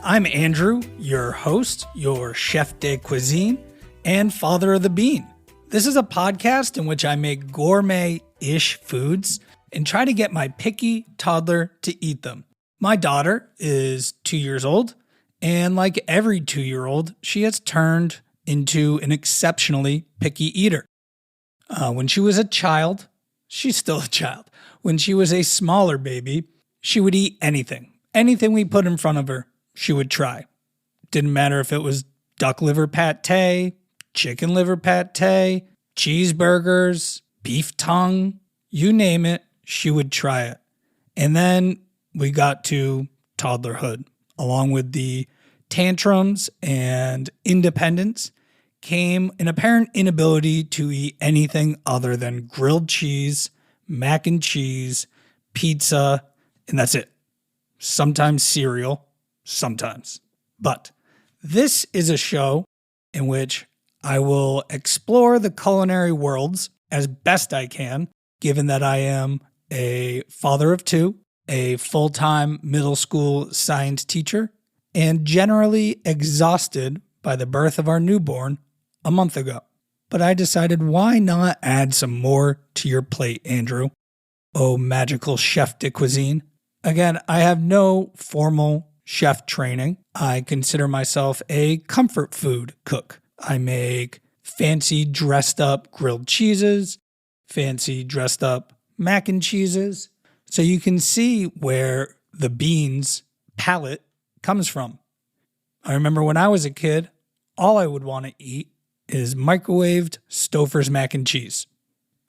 I'm Andrew, your host, your chef de cuisine, and father of the bean. This is a podcast in which I make gourmet-ish foods and try to get my picky toddler to eat them. My daughter is 2 years old, and like every 2-year-old, she has turned into an exceptionally picky eater. When she was a child, she's still a child. When she was a smaller baby, she would eat anything. Anything we put in front of her, she would try. Didn't matter if it was duck liver pate, chicken liver pate, cheeseburgers, beef tongue, you name it, she would try it. And then we got to toddlerhood. Along with the tantrums and independence came an apparent inability to eat anything other than grilled cheese, mac and cheese, pizza, and that's it. Sometimes cereal, sometimes. But this is a show in which I will explore the culinary worlds as best I can, given that I am a father of two, a full-time middle school science teacher, and generally exhausted by the birth of our newborn a month ago. But I decided, why not add some more to your plate, Andrew? Oh, magical chef de cuisine. Again, I have no formal chef training. I consider myself a comfort food cook. I make fancy dressed up grilled cheeses, fancy dressed up mac and cheeses. So you can see where the beans palate comes from. I remember when I was a kid, all I would want to eat is microwaved Stouffer's mac and cheese.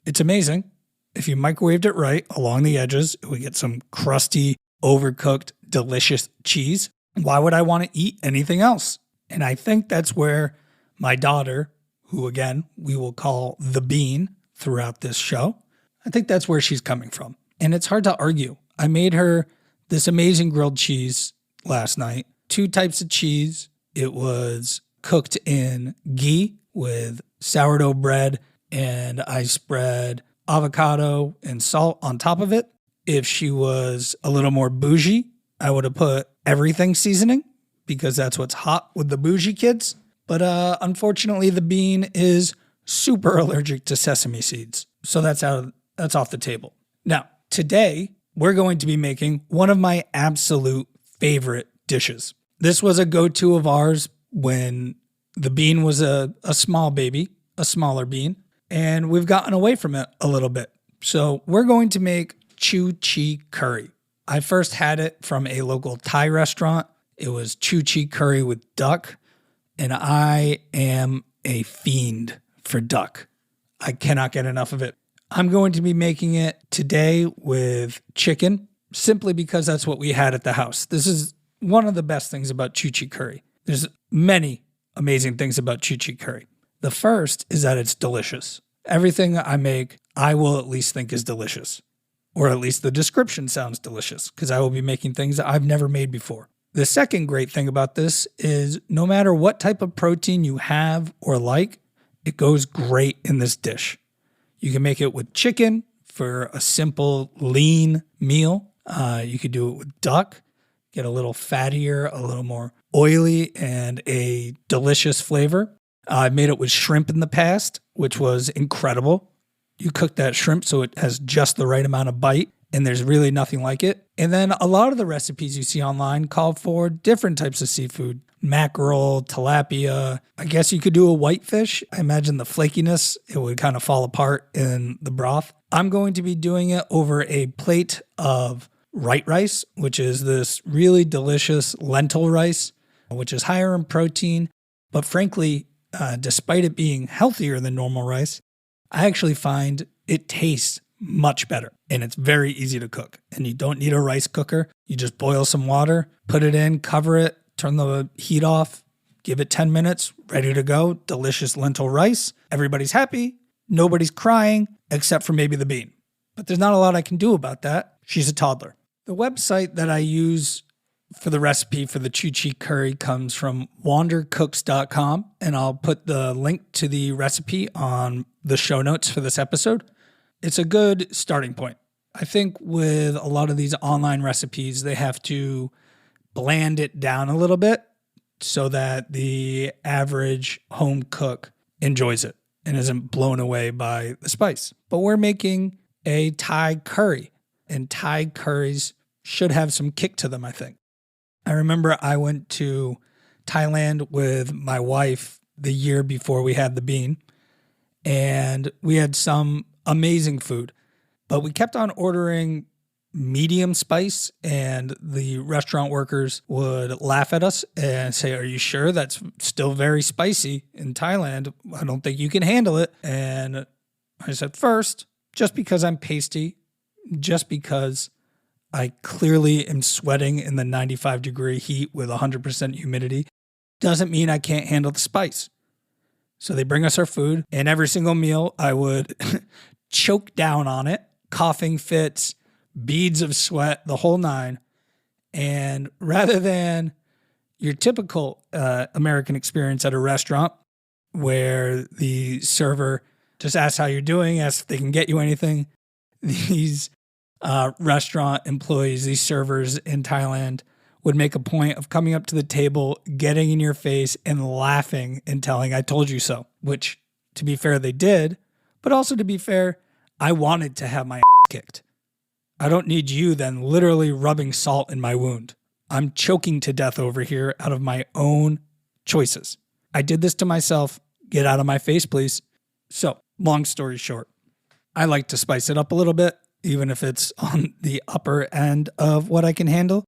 It's amazing. If you microwaved it right along the edges, it would get some crusty, overcooked, delicious cheese. Why would I want to eat anything else? And I think that's where my daughter, who again, we will call the bean throughout this show, I think that's where she's coming from. And it's hard to argue. I made her this amazing grilled cheese last night. 2 types of cheese. It was cooked in ghee with sourdough bread, and I spread avocado and salt on top of it. If she was a little more bougie, I would have put everything seasoning because that's what's hot with the bougie kids. But unfortunately, the bean is super allergic to sesame seeds. So that's off the table. Now, today, we're going to be making one of my absolute favorite dishes. This was a go-to of ours when the bean was a small baby, a smaller bean, and we've gotten away from it a little bit. So we're going to make Chee curry. I first had it from a local Thai restaurant. It was Chee curry with duck, and I am a fiend for duck. I cannot get enough of it. I'm going to be making it today with chicken, simply because that's what we had at the house. This is one of the best things about Chee curry. There's many amazing things about Chee curry. The first is that it's delicious. Everything I make, I will at least think is delicious. Or at least the description sounds delicious, because I will be making things that I've never made before. The second great thing about this is no matter what type of protein you have or like, it goes great in this dish. You can make it with chicken for a simple, lean meal. You could do it with duck, get a little fattier, a little more oily, and a delicious flavor. I've made it with shrimp in the past, which was incredible. You cook that shrimp so it has just the right amount of bite, and there's really nothing like it. And then a lot of the recipes you see online call for different types of seafood. Mackerel, tilapia. I guess you could do a whitefish. I imagine the flakiness, it would kind of fall apart in the broth. I'm going to be doing it over a plate of white rice, which is this really delicious lentil rice, which is higher in protein. But frankly, despite it being healthier than normal rice, I actually find it tastes much better, and it's very easy to cook. And you don't need a rice cooker. You just boil some water, put it in, cover it, turn the heat off, give it 10 minutes, ready to go. Delicious lentil rice. Everybody's happy. Nobody's crying, except for maybe the bean. But there's not a lot I can do about that. She's a toddler. The website that I use for the recipe for the Chee curry comes from wandercooks.com, and I'll put the link to the recipe on the show notes for this episode. It's a good starting point. I think with a lot of these online recipes, they have to bland it down a little bit so that the average home cook enjoys it and isn't blown away by the spice. But we're making a Thai curry, and Thai curries should have some kick to them, I think. I remember I went to Thailand with my wife the year before we had the bean, and we had some amazing food, but we kept on ordering medium spice, and the restaurant workers would laugh at us and say, "Are you sure that's still very spicy in Thailand? I don't think you can handle it." And I said, first, just because I'm pasty, just because I clearly am sweating in the 95-degree heat with 100% humidity, doesn't mean I can't handle the spice. So they bring us our food, and every single meal I would choke down on it, coughing fits, beads of sweat, the whole nine. And rather than your typical American experience at a restaurant where the server just asks how you're doing, asks if they can get you anything, these restaurant employees, these servers in Thailand would make a point of coming up to the table, getting in your face and laughing and telling, "I told you so," which, to be fair, they did. But also, to be fair, I wanted to have my kicked. I don't need you then literally rubbing salt in my wound. I'm choking to death over here out of my own choices. I did this to myself. Get out of my face, please. So, long story short, I like to spice it up a little bit, even if it's on the upper end of what I can handle.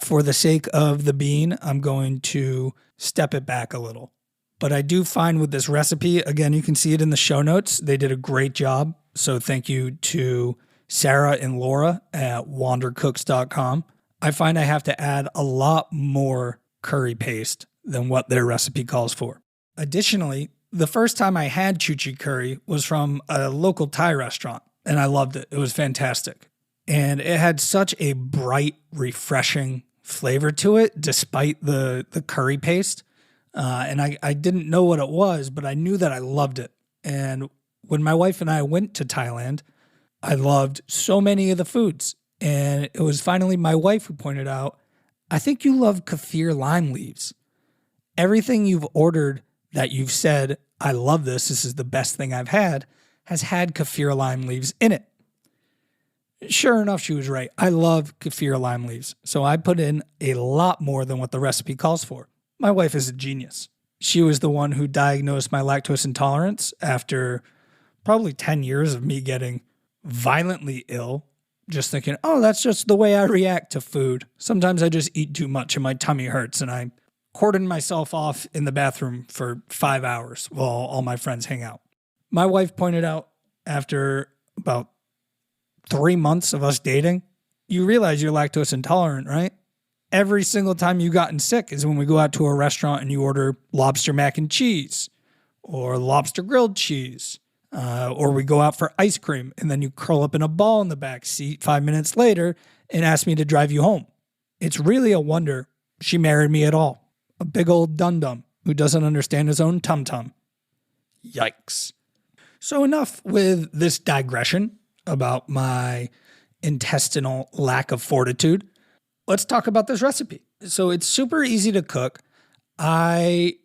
For the sake of the bean, I'm going to step it back a little. But I do find with this recipe, again, you can see it in the show notes. They did a great job. So thank you to Sarah and Laura at wandercooks.com. I find I have to add a lot more curry paste than what their recipe calls for. Additionally, the first time I had Choo curry was from a local Thai restaurant, and I loved it. It was fantastic. And it had such a bright, refreshing flavor to it, despite the curry paste. And I didn't know what it was, but I knew that I loved it. And when my wife and I went to Thailand, I loved so many of the foods. And it was finally my wife who pointed out, "I think you love kaffir lime leaves. Everything you've ordered that you've said, 'I love this is the best thing I've had,' has had kaffir lime leaves in it." Sure enough, she was right. I love kaffir lime leaves. So I put in a lot more than what the recipe calls for. My wife is a genius. She was the one who diagnosed my lactose intolerance after probably 10 years of me getting violently ill, just thinking, "Oh, that's just the way I react to food. Sometimes I just eat too much and my tummy hurts," and I cordoned myself off in the bathroom for 5 hours while all my friends hang out. My wife pointed out after about 3 months of us dating, "You realize you're lactose intolerant, right? Every single time you've gotten sick is when we go out to a restaurant and you order lobster mac and cheese or lobster grilled cheese, or we go out for ice cream and then you curl up in a ball in the back seat 5 minutes later and ask me to drive you home. It's really a wonder she married me at all. A big old dum-dum who doesn't understand his own tum-tum." Yikes. So enough with this digression about my intestinal lack of fortitude. Let's talk about this recipe. So it's super easy to cook. I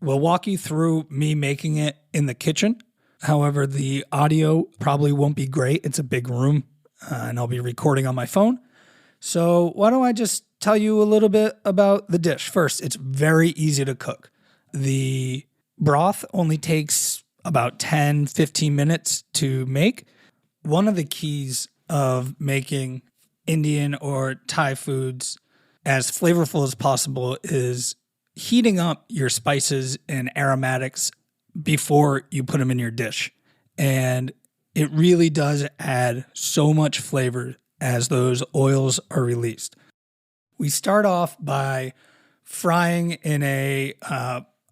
will walk you through me making it in the kitchen. However, the audio probably won't be great. It's a big room, and I'll be recording on my phone. So why don't I just tell you a little bit about the dish? First, it's very easy to cook. The broth only takes about 10, 15 minutes to make. One of the keys of making Indian or Thai foods as flavorful as possible is heating up your spices and aromatics before you put them in your dish. And it really does add so much flavor as those oils are released. We start off by frying in a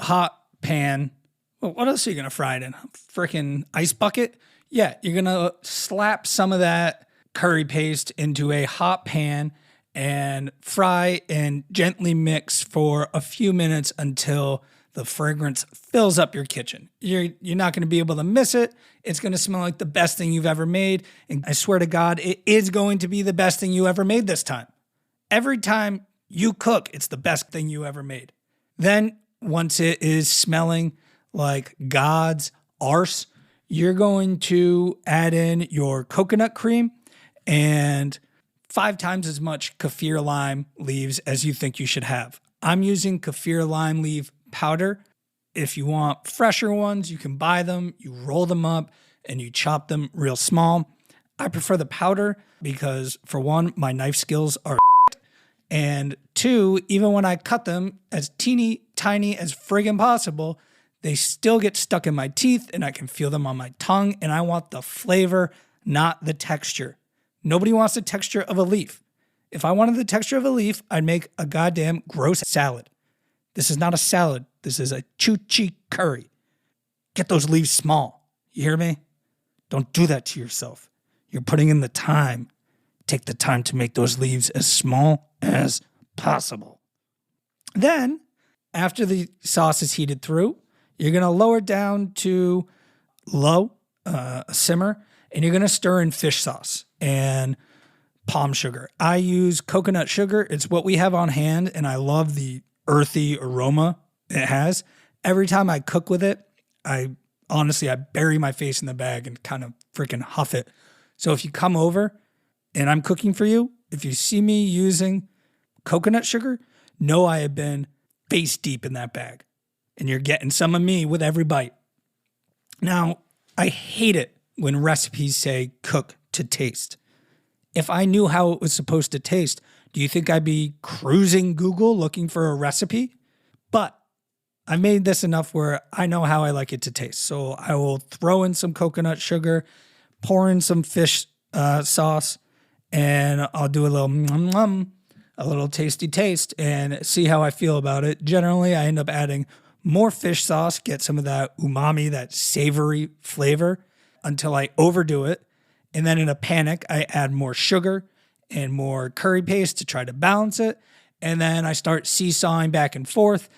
hot pan. Well, what else are you going to fry it in? Freaking ice bucket? Yeah, you're going to slap some of that curry paste into a hot pan and fry and gently mix for a few minutes until the fragrance fills up your kitchen. You're not going to be able to miss it. It's going to smell like the best thing you've ever made. And I swear to God, it is going to be the best thing you ever made this time. Every time You cook. It's the best thing you ever made. Then once it is smelling like God's arse, you're going to add in your coconut cream and 5 times as much kaffir lime leaves as you think you should have. I'm using kaffir lime leaf powder. If you want fresher ones, you can buy them, you roll them up, and you chop them real small. I prefer the powder because, for one, my knife skills are and 2, even when I cut them as teeny tiny as friggin' possible, they still get stuck in my teeth and I can feel them on my tongue, and I want the flavor, not the texture. Nobody wants the texture of a leaf. If I wanted the texture of a leaf, I'd make a goddamn gross salad. This is not a salad. This is a Chee curry. Get those leaves small. You hear me? Don't do that to yourself. You're putting in the time. Take the time to make those leaves as small as possible. Then, after the sauce is heated through, you're going to lower it down to low, a simmer, and you're going to stir in fish sauce and palm sugar. I use coconut sugar. It's what we have on hand, and I love the earthy aroma it has. Every time I cook with it, I bury my face in the bag and kind of freaking huff it. So if you come over and I'm cooking for you, if you see me using coconut sugar, know I have been face deep in that bag. And you're getting some of me with every bite. Now, I hate it when recipes say cook to taste. If I knew how it was supposed to taste, do you think I'd be cruising Google looking for a recipe? But I made this enough where I know how I like it to taste. So I will throw in some coconut sugar, pour in some fish sauce, and I'll do a little tasty taste and see how I feel about it. Generally, I end up adding more fish sauce, get some of that umami, that savory flavor until I overdo it. And then in a panic, I add more sugar and more curry paste to try to balance it. And then I start seesawing back and forth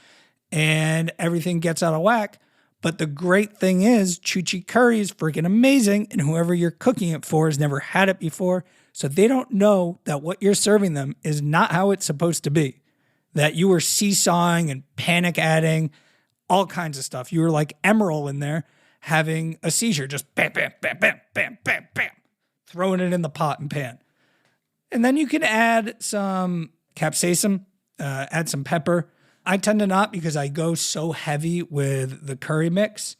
and everything gets out of whack. But the great thing is Choo curry is freaking amazing. And whoever you're cooking it for has never had it before. So they don't know that what you're serving them is not how it's supposed to be. That you were seesawing and panic adding all kinds of stuff. You were like Emerald in there having a seizure. Just bam, bam, bam, bam, bam, bam, bam. Throwing it in the pot and pan. And then you can add some capsaicin, add some pepper. I tend to not because I go so heavy with the curry mix.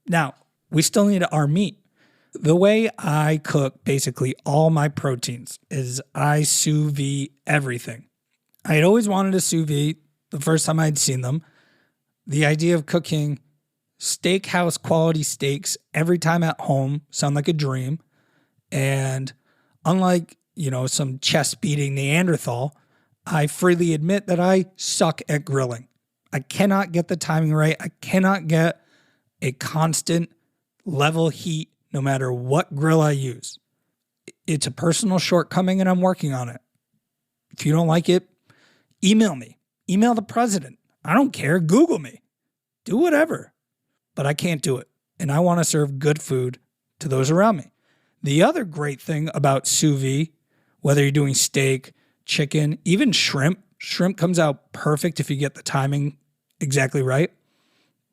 Now, we still need our meat. The way I cook basically all my proteins is I sous vide everything. I had always wanted to sous vide the first time I'd seen them. The idea of cooking steakhouse quality steaks every time at home sound like a dream. And unlike, some chest beating Neanderthal, I freely admit that I suck at grilling. I cannot get the timing right. I cannot get a constant level heat no matter what grill I use. It's a personal shortcoming and I'm working on it. If you don't like it, email me. Email the president. I don't care. Google me. Do whatever. But I can't do it. And I want to serve good food to those around me. The other great thing about sous vide, whether you're doing steak, chicken, even shrimp comes out perfect if you get the timing exactly right.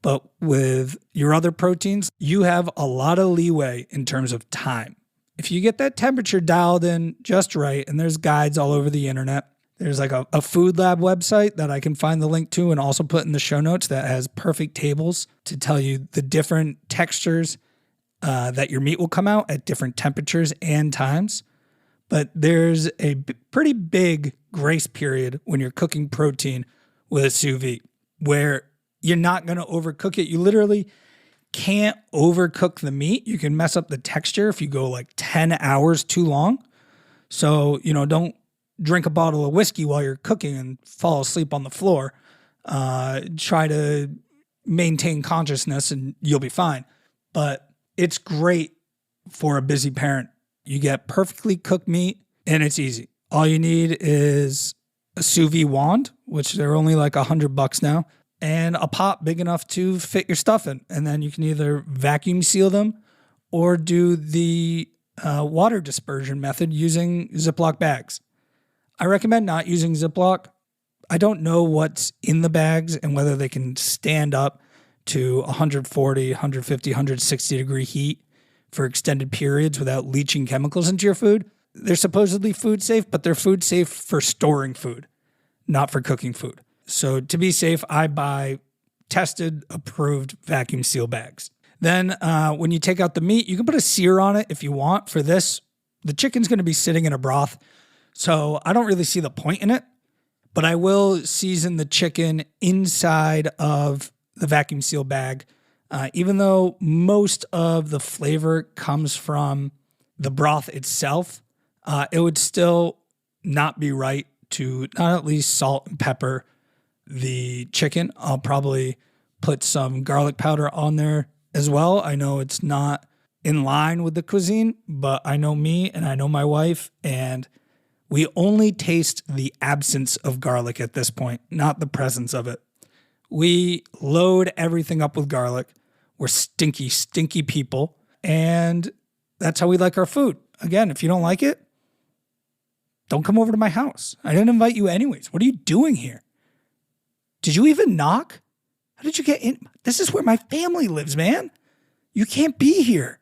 But with your other proteins, you have a lot of leeway in terms of time. If you get that temperature dialed in just right, and there's guides all over the internet, there's like a food lab website that I can find the link to and also put in the show notes that has perfect tables to tell you the different textures that your meat will come out at different temperatures and times. But there's a pretty big grace period when you're cooking protein with a sous vide where you're not going to overcook it. You literally can't overcook the meat. You can mess up the texture if you go like 10 hours too long. So, don't drink a bottle of whiskey while you're cooking and fall asleep on the floor. Try to maintain consciousness and you'll be fine. But it's great for a busy parent. You get perfectly cooked meat and it's easy. All you need is a sous vide wand, which they're only like $100 now, and a pot big enough to fit your stuff in. And then you can either vacuum seal them or do the water dispersion method using Ziploc bags. I recommend not using Ziploc I don't know what's in the bags and whether they can stand up to 140, 150, 160 degree heat for extended periods without leaching chemicals into your food. They're supposedly food safe, but they're food safe for storing food, not for cooking food. So to be safe, I buy tested, approved vacuum seal bags. Then when you take out the meat, you can put a sear on it if you want. For this, the chicken's going to be sitting in a broth, so I don't really see the point in it. But I will season the chicken inside of the vacuum seal bag, even though most of the flavor comes from the broth itself. It would still not be right to not at least salt and pepper the chicken. I'll probably put some garlic powder on there as well. I know it's not in line with the cuisine, but I know me and I know my wife, and we only taste the absence of garlic at this point, not the presence of it. We load everything up with garlic. We're stinky, stinky people, and that's how we like our food. Again, if you don't like it, don't come over to my house. I didn't invite you anyways. What are you doing here? Did you even knock? How did you get in? This is where my family lives, man. You can't be here.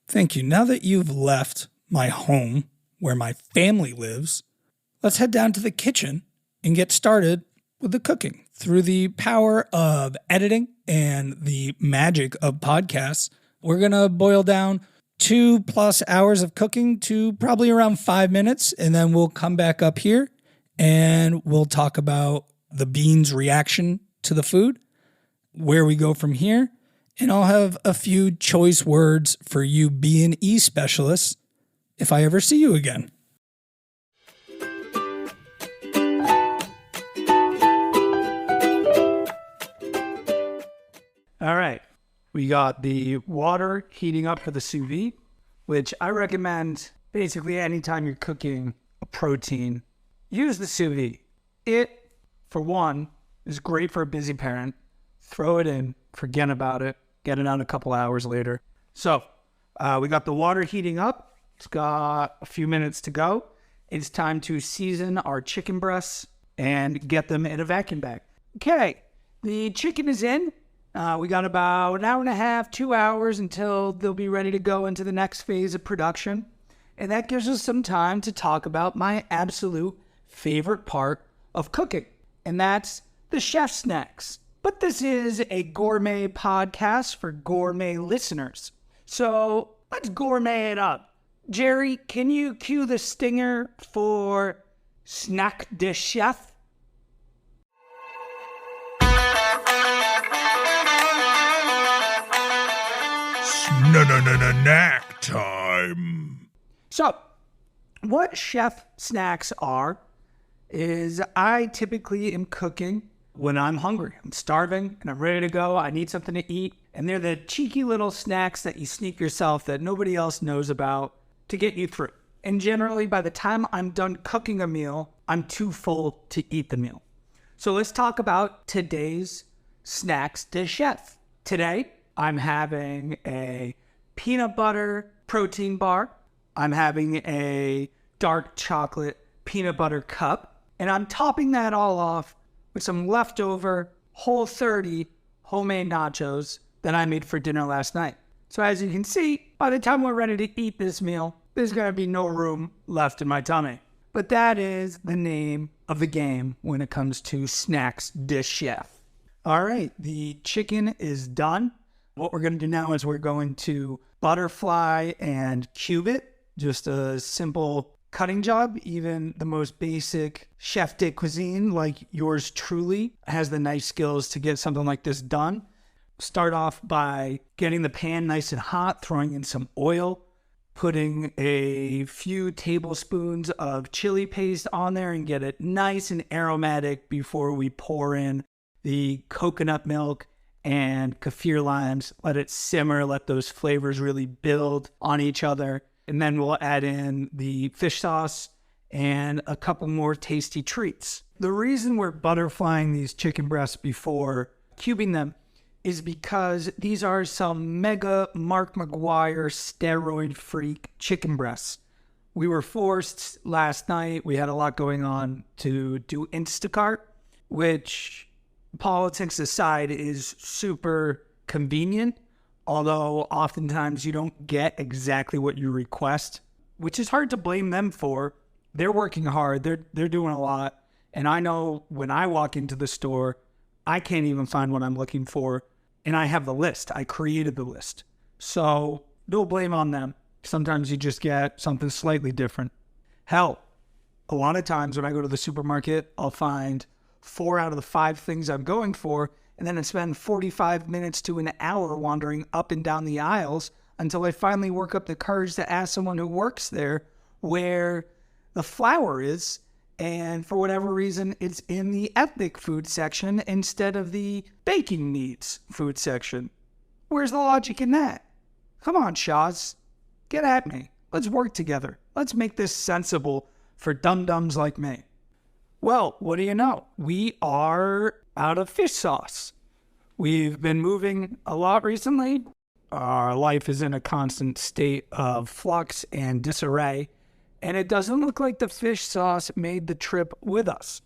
Thank you. Now that you've left my home where my family lives, let's head down to the kitchen and get started with the cooking. Through the power of editing and the magic of podcasts, we're going to boil down 2+ hours of cooking to probably around 5 minutes. And then we'll come back up here and we'll talk about the beans' reaction to the food, where we go from here. And I'll have a few choice words for you B&E specialists if I ever see you again. All right. We got the water heating up for the sous vide, which I recommend basically anytime you're cooking a protein, use the sous vide. It, for one, is great for a busy parent. Throw it in, forget about it, get it out a couple hours later. So we got the water heating up. It's got a few minutes to go. It's time to season our chicken breasts and get them in a vacuum bag. Okay, the chicken is in. We got about an hour and a half, 2 hours until they'll be ready to go into the next phase of production. And that gives us some time to talk about my absolute favorite part of cooking, and that's the chef snacks. But this is a gourmet podcast for gourmet listeners. So let's gourmet it up. Jerry, can you cue the stinger for Snack de Chef? Snack time. So, what chef snacks are is I typically am cooking when I'm hungry. I'm starving and I'm ready to go. I need something to eat. And they're the cheeky little snacks that you sneak yourself that nobody else knows about to get you through. And generally, by the time I'm done cooking a meal, I'm too full to eat the meal. So let's talk about today's snacks de chef. Today, I'm having a peanut butter protein bar. I'm having a dark chocolate peanut butter cup. And I'm topping that all off with some leftover Whole30 homemade nachos that I made for dinner last night. So as you can see, by the time we're ready to eat this meal, there's going to be no room left in my tummy. But that is the name of the game when it comes to snacks de chef. All right, the chicken is done. What we're going to do now is we're going to butterfly and cube it. Just a simple cutting job. Even the most basic chef de cuisine like yours truly has the nice skills to get something like this done. Start off by getting the pan nice and hot, throwing in some oil, putting a few tablespoons of chili paste on there and get it nice and aromatic before we pour in the coconut milk and kaffir limes. Let it simmer, let those flavors really build on each other. And then we'll add in the fish sauce and a couple more tasty treats. The reason we're butterflying these chicken breasts before cubing them is because these are some mega Mark McGuire steroid freak chicken breasts. We were forced last night. We had a lot going on to do Instacart, which, politics aside, is super convenient. Although oftentimes you don't get exactly what you request, which is hard to blame them for. They're working hard. They're doing a lot. And I know when I walk into the store, I can't even find what I'm looking for. And I have the list. I created the list. So no blame on them. Sometimes you just get something slightly different. Hell, a lot of times when I go to the supermarket, I'll find 4 out of the 5 things I'm going for, and then I spend 45 minutes to an hour wandering up and down the aisles until I finally work up the courage to ask someone who works there where the flour is, and for whatever reason, it's in the ethnic food section instead of the baking needs food section. Where's the logic in that? Come on, Shaws. Get at me. Let's work together. Let's make this sensible for dum-dums like me. Well, what do you know? We are out of fish sauce. We've been moving a lot recently. Our life is in a constant state of flux and disarray, and it doesn't look like the fish sauce made the trip with us,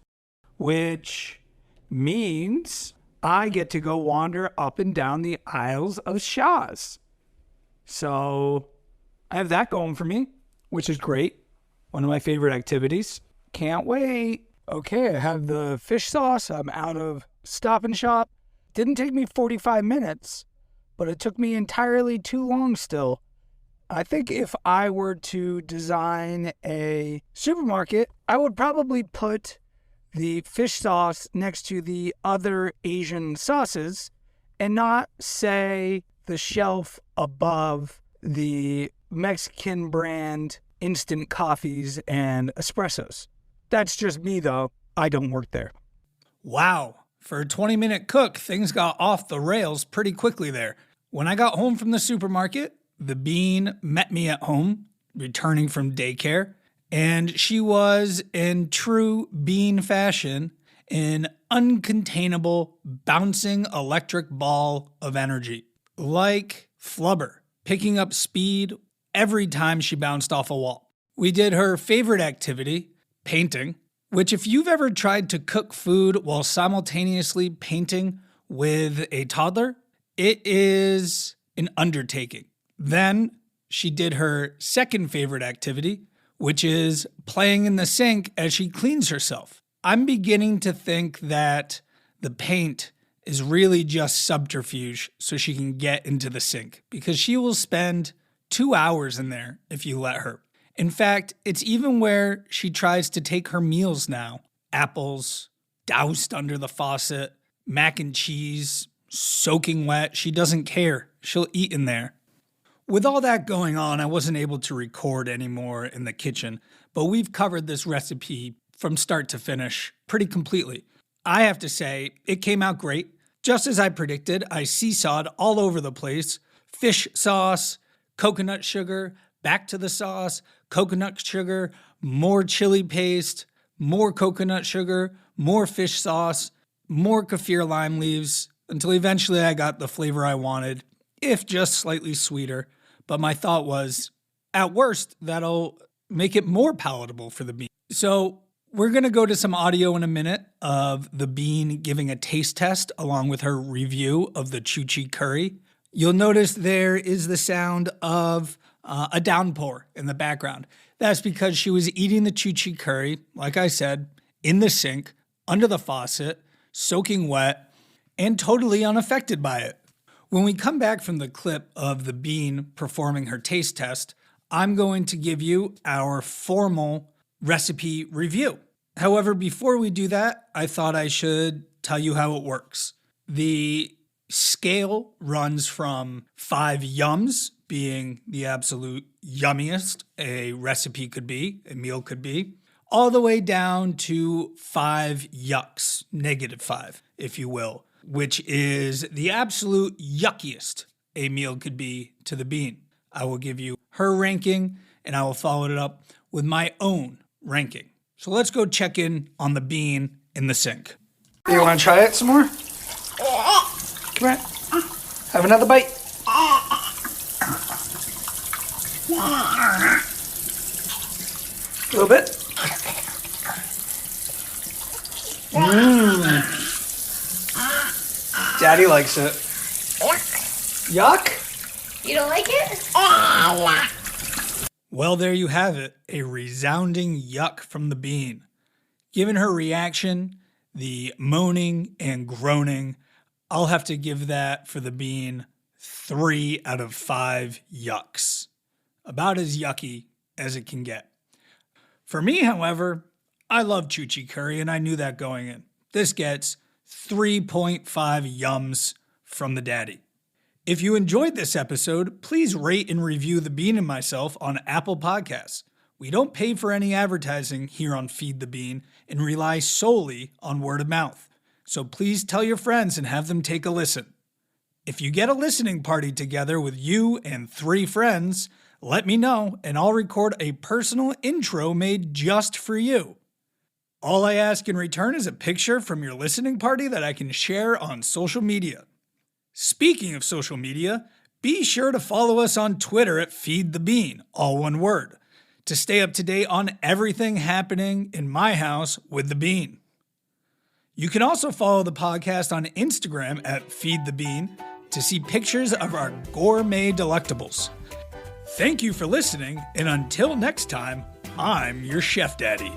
which means I get to go wander up and down the aisles of Shaw's. So I have that going for me, which is great. One of my favorite activities. Can't wait. Okay, I have the fish sauce. I'm out of Stop and Shop. Didn't take me 45 minutes, but it took me entirely too long still. I think if I were to design a supermarket, I would probably put the fish sauce next to the other Asian sauces and not say the shelf above the Mexican brand instant coffees and espressos. That's just me, though. I don't work there. Wow. For a 20-minute cook, things got off the rails pretty quickly there. When I got home from the supermarket, the Bean met me at home, returning from daycare, and she was, in true Bean fashion, an uncontainable, bouncing electric ball of energy. Like Flubber, picking up speed every time she bounced off a wall. We did her favorite activity, painting, which if you've ever tried to cook food while simultaneously painting with a toddler, it is an undertaking. Then she did her second favorite activity, which is playing in the sink as she cleans herself. I'm beginning to think that the paint is really just subterfuge so she can get into the sink, because she will spend 2 hours in there if you let her. In fact, it's even where she tries to take her meals now. Apples, doused under the faucet, mac and cheese, soaking wet. She doesn't care. She'll eat in there. With all that going on, I wasn't able to record anymore in the kitchen, but we've covered this recipe from start to finish pretty completely. I have to say, it came out great. Just as I predicted, I seesawed all over the place. Fish sauce, coconut sugar, back to the sauce, coconut sugar, more chili paste, more coconut sugar, more fish sauce, more kaffir lime leaves, until eventually I got the flavor I wanted, if just slightly sweeter. But my thought was, at worst, that'll make it more palatable for the Bean. So we're going to go to some audio in a minute of the Bean giving a taste test along with her review of the Choo curry. You'll notice there is the sound of a downpour in the background. That's because she was eating the Choo curry, like I said, in the sink, under the faucet, soaking wet, and totally unaffected by it. When we come back from the clip of the Bean performing her taste test, I'm going to give you our formal recipe review. However, before we do that, I thought I should tell you how it works. The scale runs from 5 yums, being the absolute yummiest a recipe could be, a meal could be, all the way down to 5 yucks, -5, if you will, which is the absolute yuckiest a meal could be to the Bean. I will give you her ranking, and I will follow it up with my own ranking. So let's go check in on the Bean in the sink. You want to try it some more? Come on. Have another bite. A little bit. Daddy likes it. Yuck. You don't like it? Well, there you have it. A resounding yuck from the bean. Given her reaction, the moaning and groaning, I'll have to give that for the bean 3 out of 5 yucks. About as yucky as it can get. For me, however, I love Choo curry and I knew that going in. This gets 3.5 yums from the daddy. If you enjoyed this episode, please rate and review The Bean and myself on Apple Podcasts. We don't pay for any advertising here on Feed the Bean and rely solely on word of mouth. So please tell your friends and have them take a listen. If you get a listening party together with you and 3 friends, let me know and I'll record a personal intro made just for you. All I ask in return is a picture from your listening party that I can share on social media. Speaking of social media, be sure to follow us on Twitter at Feed the Bean, all one word, to stay up to date on everything happening in my house with the Bean. You can also follow the podcast on Instagram at Feed the Bean to see pictures of our gourmet delectables. Thank you for listening, and until next time, I'm your Chef Daddy.